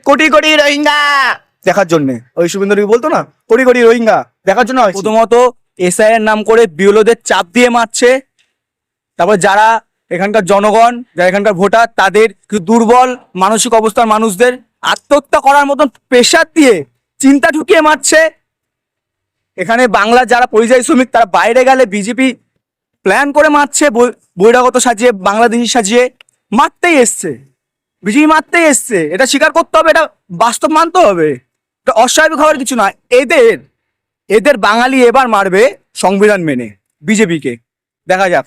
কোটি কোটি রোহিঙ্গা দেখার জন্য। ওই শুভেন্দু অধিকারী বলতো না, কোটি কোটি রোহিঙ্গা দেখার জন্য। প্রথমত এসআইয়ের নাম করে বিএলওদের চাপ দিয়ে মারছে। তারপর যারা এখানকার জনগণ, যারা এখানকার ভোটার, তাদের কিছু দুর্বল মানসিক অবস্থার মানুষদের আত্মহত্যা করার মতন প্রেশার দিয়ে চিন্তা ঢুকিয়ে মারছে। এখানে বাংলার যারা পরিযায়ী শ্রমিক তারা বাইরে গেলে বিজেপি প্ল্যান করে মারছে, বহিরাগত সাজিয়ে, বাংলাদেশি সাজিয়ে মারতেই এসছে, বিজেপি মারতেই এসছে। এটা স্বীকার করতে হবে, এটা বাস্তব মানতে হবে, এটা অস্বাভাবিক হওয়ার কিছু না। এদের বাঙালি এবার মারবে সংবিধান মেনে বিজেপিকে। দেখা যাক,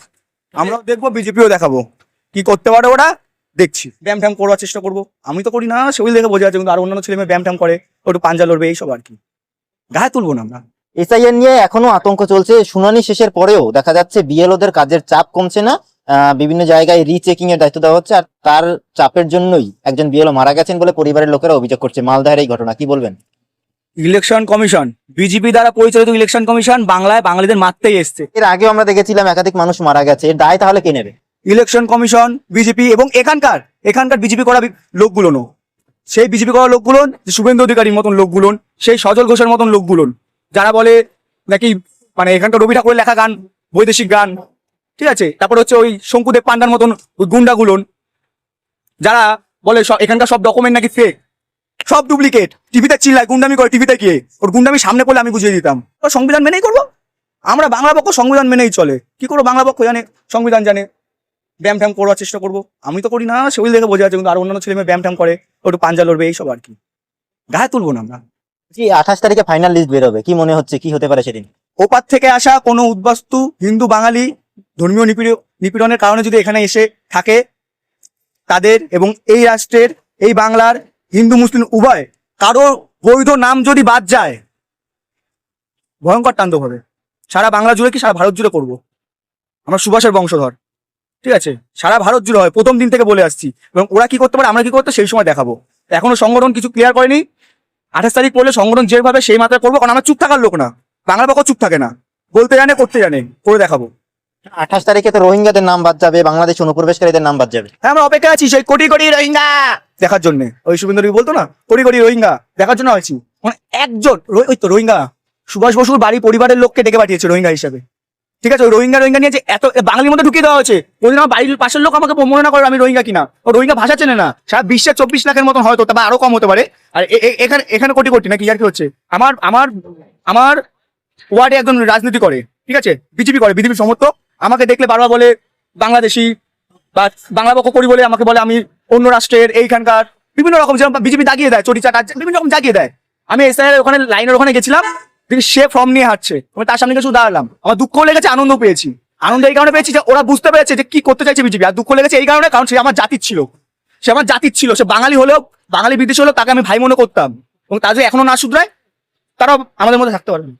আমরাও দেখবো, বিজেপিও দেখাবো কি করতে পারে ওরা। দেখছি ব্যায়াম ট্যাম করার চেষ্টা করবো। আমি তো করি না, সেগুলি দেখে বোঝা যাচ্ছে, কিন্তু আর অন্যান্য ছেলে মেয়ে ব্যায়াম ট্যাম করে, একটু পাঞ্জা লড়বে, এইসব আর কি। গায়ে তুলবো না আমরা। এসআইআর নিয়ে এখনো আতঙ্ক চলছে। শুনানি শেষের পরেও দেখা যাচ্ছে বিএলওদের কাজের চাপ কমছে না, বিভিন্ন জায়গায় রিচেকিং এর দায়িত্ব দেওয়া হচ্ছে, আর তার চাপের জন্যই একজন বিএলও মারা গেছেন বলে পরিবারের লোকেরা অভিযোগ করছে। মালদাহের এই ঘটনা, কি বলবেন? ইলেকশন কমিশন, বিজেপি দ্বারা পরিচালিত ইলেকশন কমিশন বাংলায় বাঙালিদের মারতেই এসছে। এর আগেও আমরা দেখেছিলাম একাধিক মানুষ মারা গেছে, এর দায় তাহলে কে নেবে? ইলেকশন কমিশন, বিজেপি এবং এখানকার বিজেপি করা লোকগুলো, সেই বিজেপি করা লোকগুলো, শুভেন্দু অধিকারীর মতন লোকগুলো, সেই সজল ঘোষের মতন লোকগুলো, যারা বলে নাকি মানে এখানকার রবি ঠাকুরের লেখা গান বৈদেশিক গান, ঠিক আছে। তারপর হচ্ছে ওই শঙ্কুদেব পান্ডার মতন ওই গুন্ডাগুলো, যারা বলে এখানকার সব ডকুমেন্ট নাকি ফেক, সব ডুপ্লিকেট, টিভিতে চিল্লায়, গুন্ডামি করে টিভিতে গিয়ে। ওর গুন্ডামি সামনে পড়লে আমি বুঝিয়ে দিতাম। তো সংবিধান মেনেই করবো আমরা, বাংলা পক্ষ সংবিধান মেনেই চলে। কি করবো, বাংলা পক্ষ জানে, সংবিধান জানে। ব্যায়াম ট্যাম করার চেষ্টা করবো। আমি তো করি না, সেগুলি দেখে বোঝা যাচ্ছে, কিন্তু আর অন্যান্য ছেলে মেয়ে ব্যায়াম ট্যাম করে, একটু পাঞ্জা লড়বে, এইসব আর কি। গায়ে তুলবো না আমরা। 28 তারিখে ফাইনাল লিস্ট বেরোবে, কি মনে হচ্ছে কি হতে পারে সেদিন? ওপার থেকে আসা কোনো উদ্বাস্তু হিন্দু বাঙালি ধর্মীয় নিপীড়নের কারণে যদি এখানে এসে থাকে, তাদের এবং এই রাষ্ট্রের, এই বাংলার হিন্দু মুসলিম উভয় কারো বৈধ নাম যদি বাদ যায়, ভয়ঙ্কর তাণ্ডব হবে। সারা বাংলা জুড়ে কি সারা ভারত জুড়ে করবো। আমরা সুভাষের বংশধর, ঠিক আছে, সারা ভারত জুড়ে হয়, প্রথম দিন থেকে বলে আসছি। এবং ওরা কি করতে পারে, আমরা কি করতে, সেই সময় দেখাবো। এখনো সংগঠন কিছু ক্লিয়ার করেনি। 28 তারিখ পড়লে সংগঠন যেভাবে সেই মাত্রায় করবো, কারণ আমরা চুপ থাকার লোক না, বাংলা পক্ষ চুপ থাকে না, বলতে জানে, করতে জানে, করে দেখাবো। 28 তারিখে তো রোহিঙ্গাদের নাম বাদ যাবে, বাংলাদেশ অনুপ্রবেশকারীদের নাম বাদ যাবে। হ্যাঁ, আমরা অপেক্ষা আছি সেই কোটি কোটি রোহিঙ্গা দেখার জন্য। ওই শুভেন্দু অধিকারী বলতো না, কোটি কোটি রোহিঙ্গা দেখার জন্য হয়েছি। মানে একজন ওই তো রোহিঙ্গা সুভাষ বসুর বাড়ি পরিবারের লোককে ডেকে পাঠিয়েছে রোহিঙ্গা হিসাবে, ঠিক আছে। ওই রোহিঙ্গা নিয়ে যে এত বাঙালির মধ্যে ঢুকিয়ে দেওয়া হয়েছে, ওই দিন আমার বাড়ির পাশের লোক আমাকে মনে না করে আমি রোহিঙ্গা কিনা। ও রোহিঙ্গা ভাষা চেনে না। সারা বিশ্বের 24 লাখের মতন হয়তো, তবে আরো কম হতে পারে। আর এখানে কোটি কোটি নাকি, আর কি হচ্ছে। আমার ওয়ার্ডে একজন রাজনীতি করে, ঠিক আছে, বিজেপি করে, বিজেপি সমর্থক। আমাকে দেখলে বারবার বলে বাংলাদেশি বা বাংলা পক্ষ করি বলে আমাকে বলে আমি অন্য রাষ্ট্রের, এইখানকার বিভিন্ন রকম, যেরকম বিজেপি দাগিয়ে দেয়, চটিচাটা বিভিন্ন রকম দাগিয়ে দেয়। আমি এসআইআর ওখানে লাইনের ওখানে গেছিলাম, দেখি সে ফর্ম নিয়ে হাঁটছে, আমি তার সামনে কিছু দাঁড়ালাম। আমার দুঃখ লেগেছে, আনন্দ পেয়েছি। আনন্দ এই কারণে পেয়েছি যে ওরা বুঝতে পেরেছে যে কি করতে চাইছে বিজেপি, আর দুঃখ লেগেছে এই কারণে, কারণ সে আমার জাতির ছিল, সে বাঙালি হলেও, বাঙালি বিদেশি হলেও তাকে আমি ভাই মনে করতাম। এবং তা যদি এখনো না শুধরায়, তারাও আমাদের মধ্যে থাকতে পারবে।